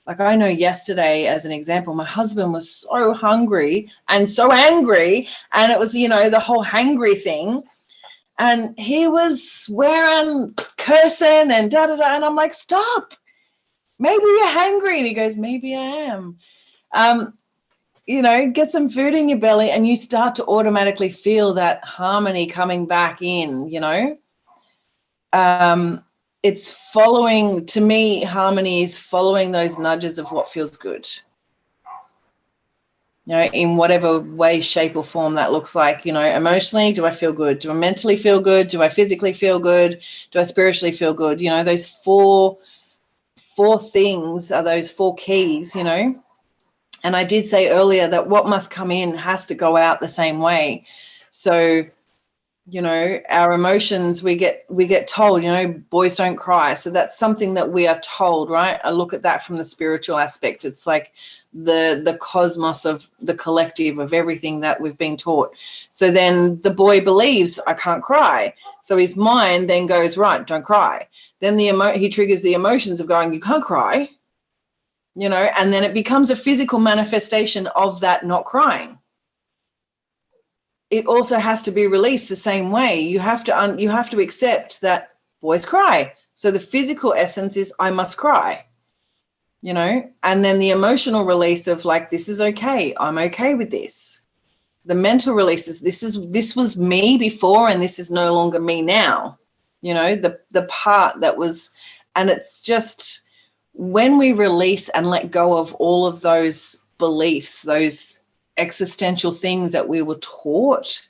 Like, I know yesterday, as an example, my husband was so hungry and so angry, and it was, the whole hangry thing. And he was swearing, cursing, and da-da-da. And I'm like, stop. Maybe you're hungry. And he goes, maybe I am. Get some food in your belly, and you start to automatically feel that harmony coming back in, It's following, to me, harmony is following those nudges of what feels good. In whatever way, shape, or form that looks like. Emotionally, do I feel good? Do I mentally feel good? Do I physically feel good? Do I spiritually feel good? Those four things are those four keys, And I did say earlier that what must come in has to go out the same way. So You know, our emotions, we get told, you know, boys don't cry. So that's something that we are told, right? I look at that from the spiritual aspect. It's like the cosmos of the collective of everything that we've been taught. So then the boy believes, I can't cry. So his mind then goes, right, don't cry. Then he triggers the emotions of going, you can't cry, you know, and then it becomes a physical manifestation of that not crying. It also has to be released the same way. You have to accept that boys cry. So the physical essence is I must cry, you know, and then the emotional release of like, this is okay. I'm okay with this. The mental release is this was me before and this is no longer me now, you know, the part that was, and it's just when we release and let go of all of those beliefs, those existential things that we were taught,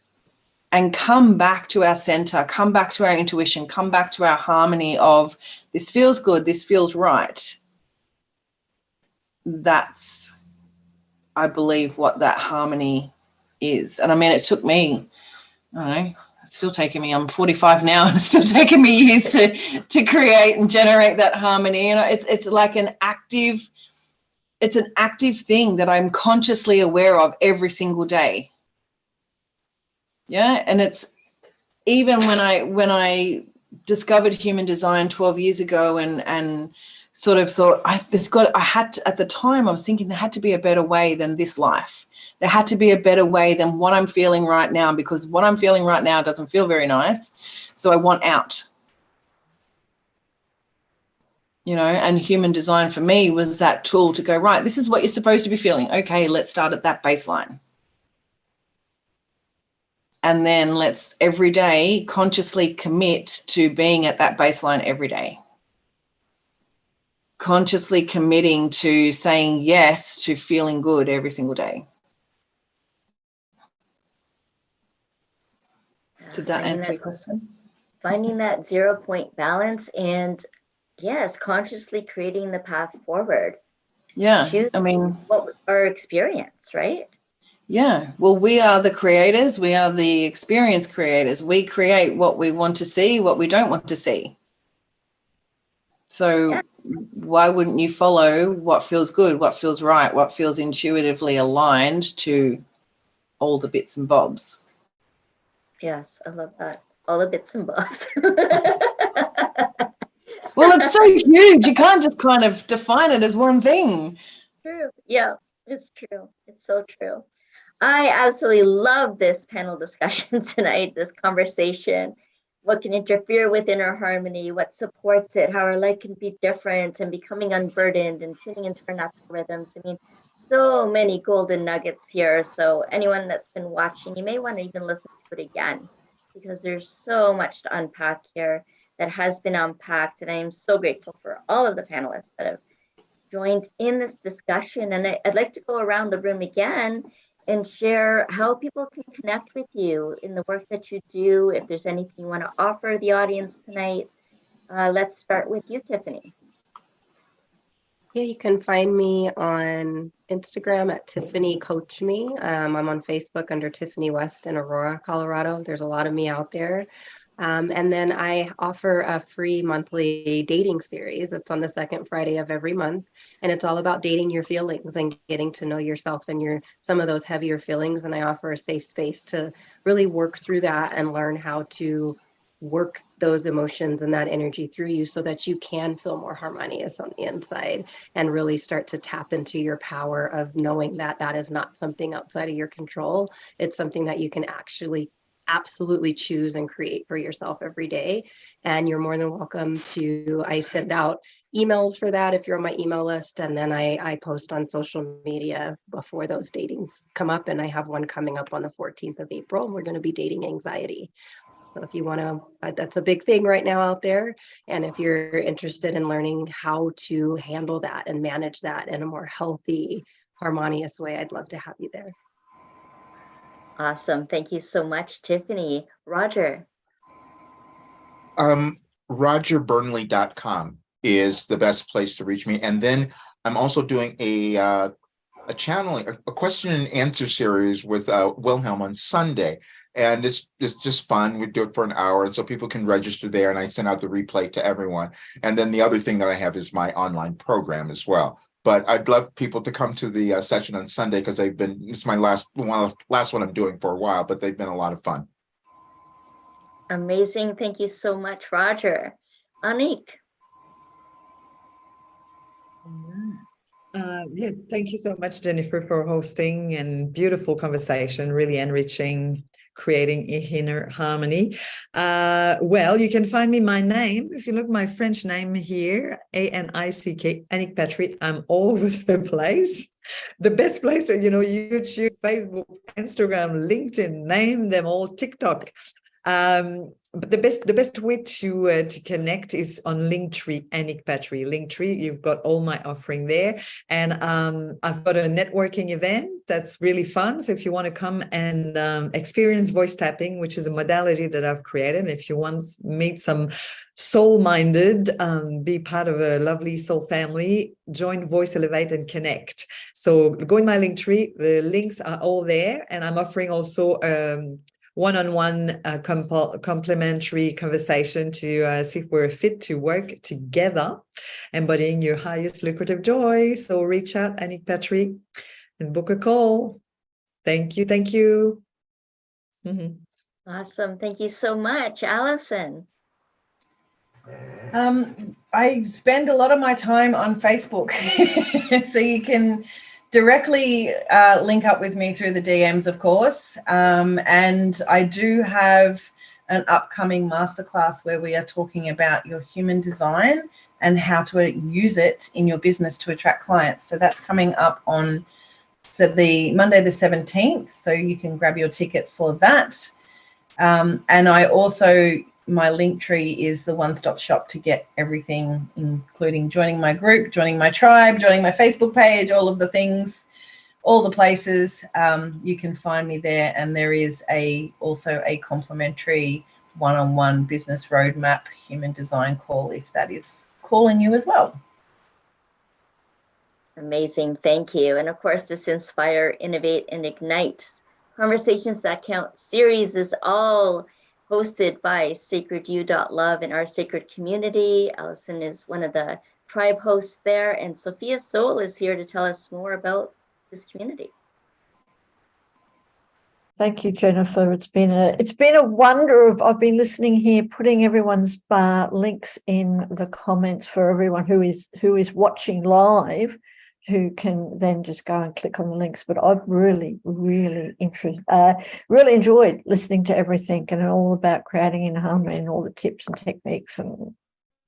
and come back to our center, come back to our intuition, come back to our harmony of this feels good, this feels right. That's, I believe, what that harmony is. And I mean, it took me, I don't know, it's still taking me, I'm 45 now, and it's still taking me years to create and generate that harmony. You know, it's like it's an active thing that I'm consciously aware of every single day. Yeah. And it's even when I discovered human design 12 years ago and sort of thought at the time I was thinking there had to be a better way than this life. There had to be a better way than what I'm feeling right now, because what I'm feeling right now doesn't feel very nice. So I want out. You know, and human design for me was that tool to go, right, this is what you're supposed to be feeling. Okay, let's start at that baseline. And then let's every day consciously commit to being at that baseline every day. Consciously committing to saying yes to feeling good every single day. Did that answer your question? Finding that 0 point balance and yes, consciously creating the path forward. Yeah, Choose I mean, what our experience, right? Yeah, well, we are the creators. We are the experience creators. We create what we want to see, what we don't want to see. So why wouldn't you follow what feels good, what feels right, what feels intuitively aligned to all the bits and bobs? Yes, I love that. All the bits and bobs. Well, it's so huge. You can't just kind of define it as one thing. True. Yeah, it's true. It's so true. I absolutely love this panel discussion tonight, this conversation. What can interfere with inner harmony? What supports it? How our life can be different and becoming unburdened and tuning into our natural rhythms. I mean, so many golden nuggets here. So anyone that's been watching, you may want to even listen to it again because there's so much to unpack here that has been unpacked. And I am so grateful for all of the panelists that have joined in this discussion. And I'd like to go around the room again and share how people can connect with you in the work that you do. If there's anything you want to offer the audience tonight, let's start with you, Tiffany. Yeah, you can find me on Instagram at Tiffany Coach Me. I'm on Facebook under Tiffany West in Aurora, Colorado. There's a lot of me out there. And then I offer a free monthly dating series. It's on the second Friday of every month. And it's all about dating your feelings and getting to know yourself and some of those heavier feelings. And I offer a safe space to really work through that and learn how to work those emotions and that energy through you so that you can feel more harmonious on the inside and really start to tap into your power of knowing that that is not something outside of your control. It's something that you can actually absolutely choose and create for yourself every day. And you're more than welcome to, I send out emails for that if you're on my email list. And then I post on social media before those datings come up. And I have one coming up on the 14th of April. We're going to be dating anxiety. So if you want to, that's a big thing right now out there. And if you're interested in learning how to handle that and manage that in a more healthy, harmonious way, I'd love to have you there. Awesome. Thank you so much, Tiffany. Roger. RogerBurnley.com is the best place to reach me. And then I'm also doing a a question and answer series with Wilhelm on Sunday. And it's just fun. We do it for an hour, and so people can register there, and I send out the replay to everyone. And then the other thing that I have is my online program as well. But I'd love people to come to the session on Sunday, because it's my last one I'm doing for a while, but they've been a lot of fun. Amazing. Thank you so much, Roger. Anick. Yes, thank you so much, Jennifer, for hosting, and beautiful conversation, really enriching, creating inner harmony. Well, you can find me, my name, if you look my French name here, A-N-I-C-K, Anick Patry. I'm all over the place. The best place, YouTube, Facebook, Instagram, LinkedIn, name them all, TikTok. But the best way to connect is on Linktree, Anick Patry. Linktree, you've got all my offering there, and I've got a networking event that's really fun. So if you want to come and experience voice tapping, which is a modality that I've created, if you want to meet some soul-minded, be part of a lovely soul family, join Voice Elevate and Connect. So go in my Linktree. The links are all there, and I'm offering also one-on-one complementary conversation to see if we're fit to work together, embodying your highest lucrative joy. So reach out, Anick Patry, and book a call. Thank you. Thank you. Awesome. Thank you so much, Allison. I spend a lot of my time on Facebook, so you can directly link up with me through the DMs, of course. And I do have an upcoming masterclass where we are talking about your human design and how to use it in your business to attract clients. So that's coming up on the Monday the 17th. So you can grab your ticket for that. And I also, my Linktree is the one-stop shop to get everything, including joining my group, joining my tribe, joining my Facebook page, all of the things, all the places. You can find me there, and there is also a complimentary one-on-one business roadmap human design call if that is calling you as well. Amazing. Thank you. And of course, this Inspire, Innovate, and Ignite Conversations That Count series is all hosted by sacredyou.love in our sacred community. Allison is one of the tribe hosts there, and Sophia Soul is here to tell us more about this community. Thank you, Jennifer. It's been a wonder. I've been listening here, putting everyone's links in the comments for everyone who is watching live, who can then just go and click on the links. But I've really enjoyed listening to everything, and all about creating in harmony and all the tips and techniques and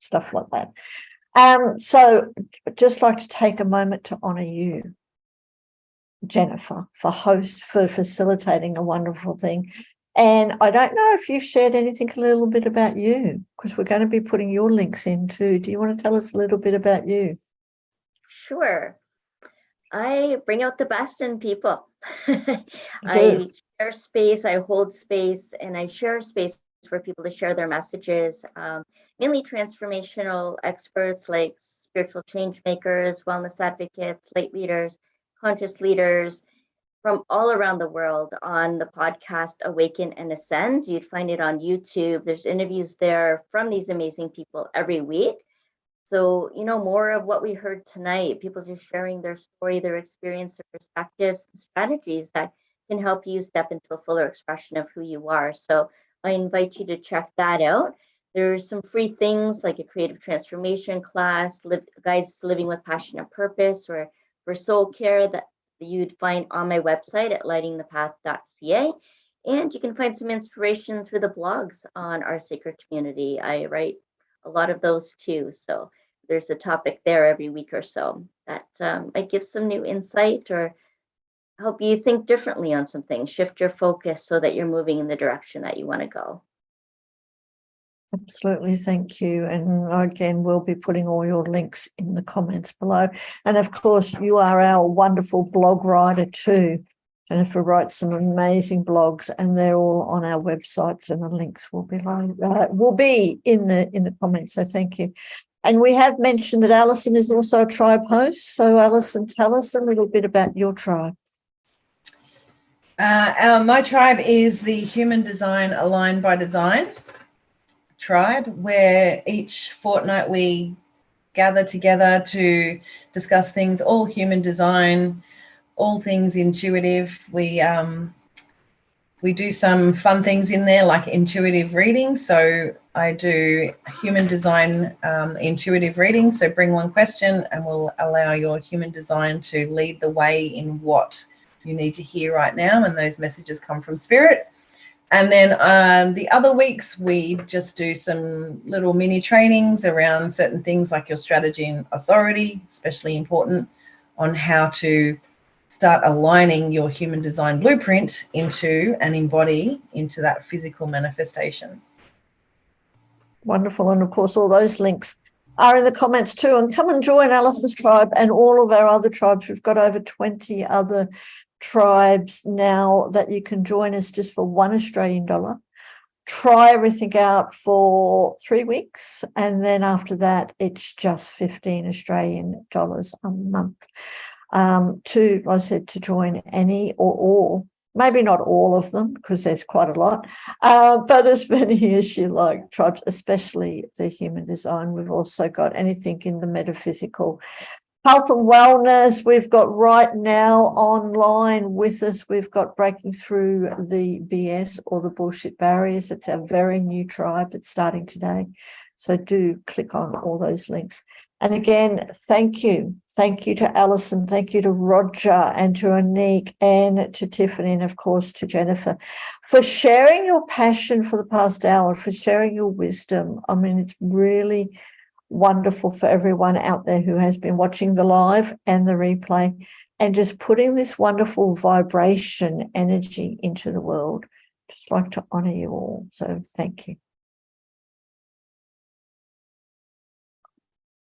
stuff like that. So I'd just like to take a moment to honor you, Jennifer, for facilitating a wonderful thing. And I don't know if you've shared anything a little bit about you, because we're going to be putting your links in too. Do you want to tell us a little bit about you? Sure. I bring out the best in people. I share space, I hold space, and I share space for people to share their messages, mainly transformational experts like spiritual change makers, wellness advocates, light leaders, conscious leaders from all around the world on the podcast Awaken and Ascend. You'd find it on YouTube. There's interviews there from these amazing people every week. So, more of what we heard tonight, people just sharing their story, their experience, their perspectives, and strategies that can help you step into a fuller expression of who you are. So I invite you to check that out. There's some free things like a creative transformation class, guides to living with passion and purpose, or for soul care that you'd find on my website at lightingthepath.ca. And you can find some inspiration through the blogs on our sacred community. I write a lot of those too. So there's a topic there every week or so that might give some new insight or help you think differently on some things, shift your focus so that you're moving in the direction that you want to go. Absolutely, thank you. And again, we'll be putting all your links in the comments below. And of course, you are our wonderful blog writer too. Jennifer writes some amazing blogs, and they're all on our websites, and the links will be in the comments. So thank you. And we have mentioned that Allison is also a tribe host. So Allison, tell us a little bit about your tribe. My tribe is the Human Design Aligned by Design tribe, where each fortnight we gather together to discuss things, all human design, all things intuitive. We do some fun things in there like intuitive reading. So I do human design intuitive reading. So bring one question and we'll allow your human design to lead the way in what you need to hear right now. And those messages come from spirit. And then the other weeks, we just do some little mini trainings around certain things like your strategy and authority, especially important on how to start aligning your human design blueprint into and embody into that physical manifestation. Wonderful. And of course, all those links are in the comments too. And come and join Allison's tribe and all of our other tribes. We've got over 20 other tribes now that you can join us just for $1 Australian. Try everything out for 3 weeks. And then after that, it's just $15 Australian a month. To, I said, to join any or all, maybe not all of them, because there's quite a lot, but as many as you like tribes, especially the human design. We've also got anything in the metaphysical, health and wellness. We've got right now online with us, we've got Breaking Through the BS or the Bullshit Barriers. It's our very new tribe. It's starting today. So do click on all those links. And again, thank you. Thank you to Allison. Thank you to Roger and to Anick and to Tiffany and, of course, to Jennifer for sharing your passion for the past hour, for sharing your wisdom. I mean, it's really wonderful for everyone out there who has been watching the live and the replay and just putting this wonderful vibration energy into the world. Just like to honor you all. So thank you.